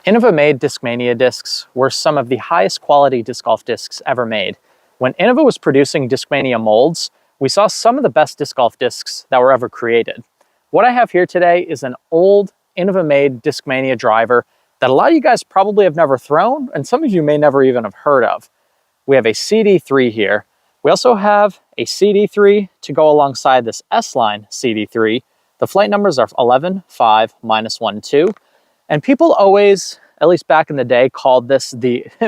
Innova made Discmania discs were some of the highest quality disc golf discs ever made. When Innova was producing Discmania molds, we saw some of the best disc golf discs that were ever created. What I have here today is an old Innova made Discmania driver that a lot of you guys probably have never thrown, and some of you may never even have heard of. We have a CD3 here. We also have a CD3 to go alongside this S-Line CD3. The flight numbers are 11, 5, -1, 2. And people always, at least back in the day, called this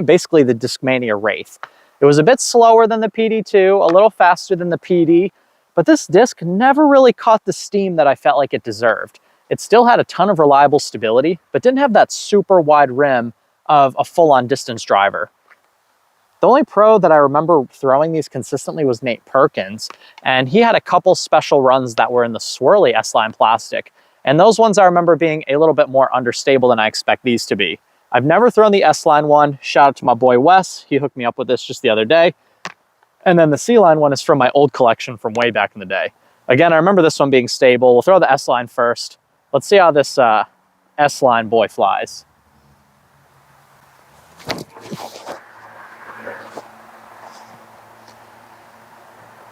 basically the Discmania Wraith. It was a bit slower than the PD2, a little faster than the PD, but this disc never really caught the steam that I felt like it deserved. It still had a ton of reliable stability, but didn't have that super wide rim of a full-on distance driver. The only pro that I remember throwing these consistently was Nate Perkins, and he had a couple special runs that were in the swirly S-Line plastic, and those ones I remember being a little bit more understable than I expect these to be. I've never thrown the S-Line one. Shout out to my boy Wes. He hooked me up with this just the other day. And then the C-Line one is from my old collection from way back in the day. Again, I remember this one being stable. We'll throw the S-Line first. Let's see how this S-Line boy flies.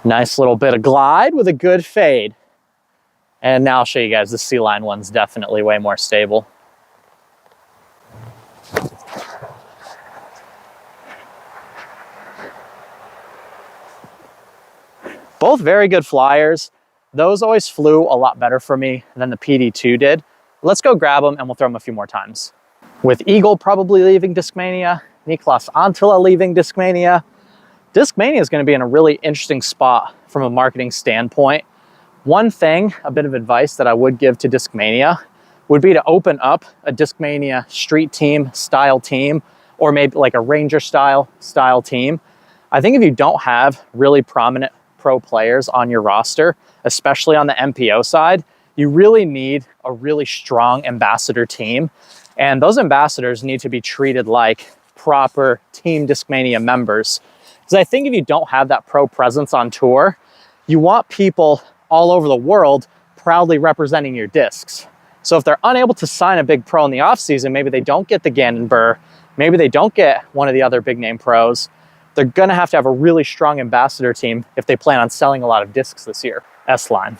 Nice little bit of glide with a good fade. And now I'll show you guys the C-Line one's definitely way more stable. Both very good flyers. Those always flew a lot better for me than the PD2 did. Let's go grab them and we'll throw them a few more times. With Eagle probably leaving Discmania, Niklas Antila leaving Discmania, Discmania is going to be in a really interesting spot from a marketing standpoint. One thing, a bit of advice that I would give to Discmania would be to open up a Discmania street team style team, or maybe like a Ranger style team. I think if you don't have really prominent pro players on your roster, especially on the MPO side, you really need a really strong ambassador team. And those ambassadors need to be treated like proper Team Discmania members. Because I think if you don't have that pro presence on tour, you want people all over the world proudly representing your discs. So if they're unable to sign a big pro in the off season, maybe they don't get the Gannon Burr, maybe they don't get one of the other big name pros, they're gonna have to have a really strong ambassador team if they plan on selling a lot of discs this year. S-Line.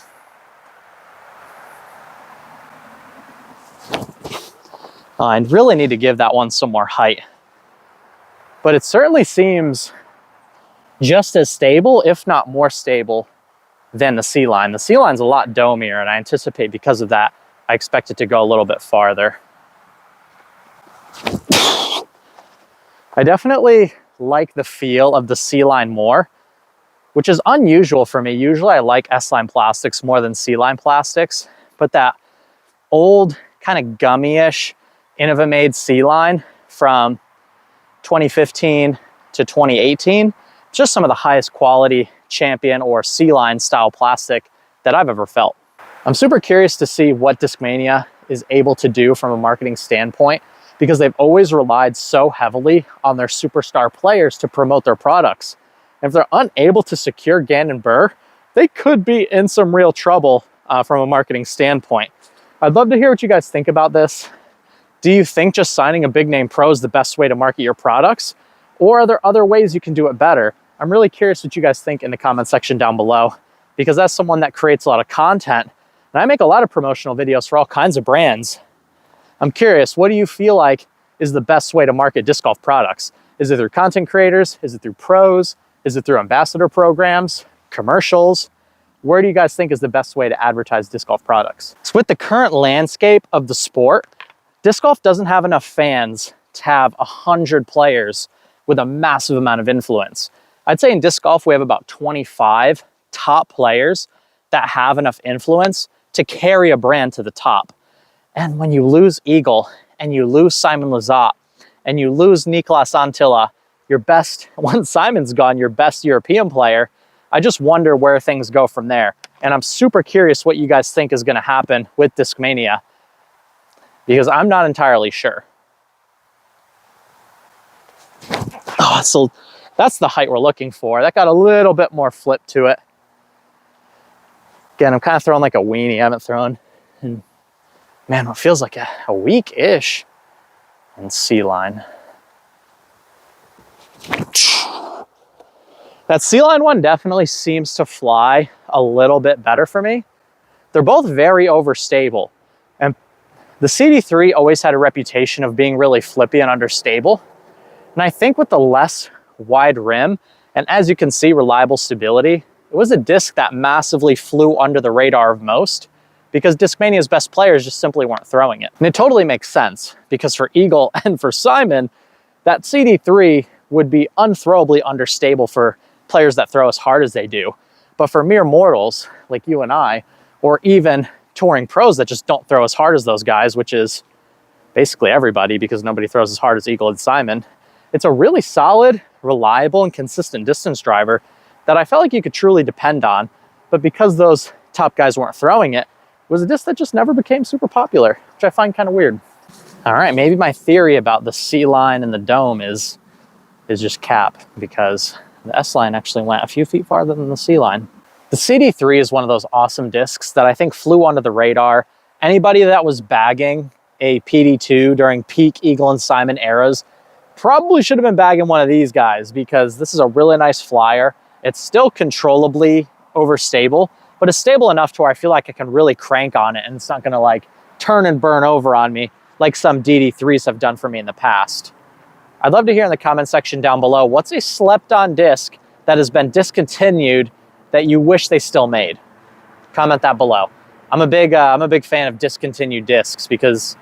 I really need to give that one some more height. But it certainly seems just as stable, if not more stable, than the C-Line. The C-Line's a lot domier, and I anticipate because of that, I expect it to go a little bit farther. I definitely like the feel of the C-Line more, which is unusual for me. Usually I like S-Line plastics more than C-Line plastics, but that old kind of gummy-ish Innova made C-Line from 2015 to 2018, just some of the highest quality Champion or C-Line style plastic that I've ever felt. I'm super curious to see what Discmania is able to do from a marketing standpoint, because they've always relied so heavily on their superstar players to promote their products. And if they're unable to secure Gannon Burr, they could be in some real trouble from a marketing standpoint. I'd love to hear what you guys think about this. Do you think just signing a big name pro is the best way to market your products? Or are there other ways you can do it better? I'm really curious what you guys think in the comment section down below, because as someone that creates a lot of content, and I make a lot of promotional videos for all kinds of brands, I'm curious, what do you feel like is the best way to market disc golf products? Is it through content creators? Is it through pros? Is it through ambassador programs, commercials? Where do you guys think is the best way to advertise disc golf products? So with the current landscape of the sport, disc golf doesn't have enough fans to have 100 players with a massive amount of influence. I'd say in disc golf, we have about 25 top players that have enough influence to carry a brand to the top. And when you lose Eagle and you lose Simon Lizotte and you lose Niklas Antila, your best, once Simon's gone, your best European player, I just wonder where things go from there. And I'm super curious what you guys think is gonna happen with Discmania, because I'm not entirely sure. Oh, so that's the height we're looking for. That got a little bit more flip to it. Again, I'm kind of throwing like a weenie. I haven't thrown in, man, what feels like a week-ish. and C-line. That C-line one definitely seems to fly a little bit better for me. They're both very overstable. And the CD3 always had a reputation of being really flippy and understable. And I think with the less wide rim, and as you can see, reliable stability, it was a disc that massively flew under the radar of most because Discmania's best players just simply weren't throwing it. And it totally makes sense because for Eagle and for Simon, that CD3 would be unthrowably understable for players that throw as hard as they do. But for mere mortals like you and I, or even touring pros that just don't throw as hard as those guys, which is basically everybody because nobody throws as hard as Eagle and Simon, it's a really solid, reliable, and consistent distance driver that I felt like you could truly depend on. But because those top guys weren't throwing it, it was a disc that just never became super popular, which I find kind of weird. All right, maybe my theory about the C-line and the dome is just cap, because the S-line actually went a few feet farther than the C-line. The CD3 is one of those awesome discs that I think flew under the radar. Anybody that was bagging a PD2 during peak Eagle and Simon eras probably should have been bagging one of these guys, because this is a really nice flyer. It's still controllably overstable, but it's stable enough to where I feel like I can really crank on it and it's not gonna like turn and burn over on me like some DD3s have done for me in the past. I'd love to hear in the comment section down below, what's a slept on disc that has been discontinued that you wish they still made? Comment that below. I'm a big fan of discontinued discs because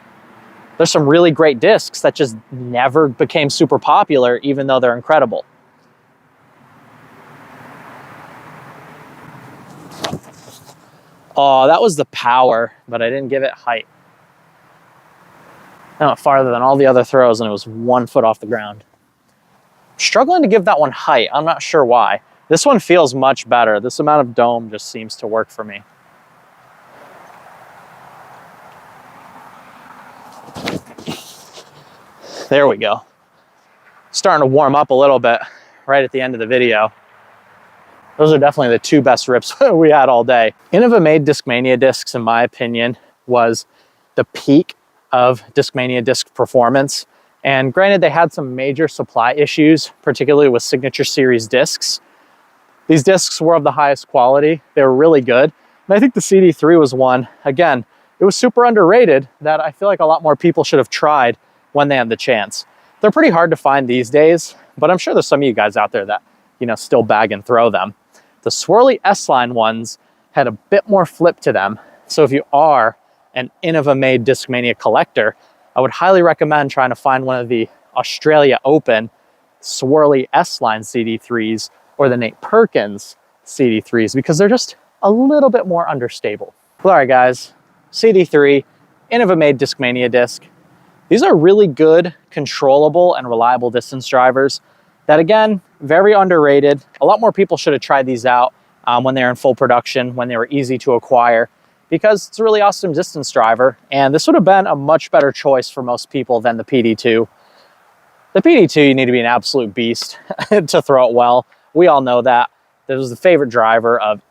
there's some really great discs that just never became super popular, even though they're incredible. Oh, that was the power, but I didn't give it height. I went farther than all the other throws and it was 1 foot off the ground. Struggling to give that one height. I'm not sure why. This one feels much better. This amount of dome just seems to work for me. There we go. Starting to warm up a little bit right at the end of the video. Those are definitely the two best rips we had all day. Innova made Discmania discs, in my opinion, was the peak of Discmania disc performance. And granted, they had some major supply issues, particularly with Signature Series discs. These discs were of the highest quality. They were really good. And I think the CD3 was one, again, it was super underrated that I feel like a lot more people should have tried when they had the chance. They're pretty hard to find these days, but I'm sure there's some of you guys out there that, still bag and throw them. The swirly S-line ones had a bit more flip to them. So if you are an Innova-made Discmania collector, I would highly recommend trying to find one of the Australia Open swirly S-line CD3s or the Nate Perkins CD3s, because they're just a little bit more understable. Well, all right, guys, CD3, Innova-made Discmania disc. These are really good, controllable, and reliable distance drivers that, again, very underrated. A lot more people should have tried these out when they're in full production, when they were easy to acquire, because it's a really awesome distance driver, and this would have been a much better choice for most people than the PD2. The PD2, you need to be an absolute beast to throw it well. We all know that. This was the favorite driver of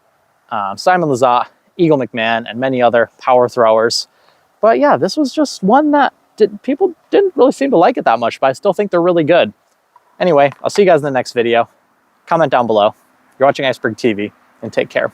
Simon Lizotte, Eagle McMahon, and many other power throwers. But yeah, this was just one that people didn't really seem to like it that much, but I still think they're really good. Anyway, I'll see you guys in the next video. Comment down below. You're watching Iceberg TV, and take care.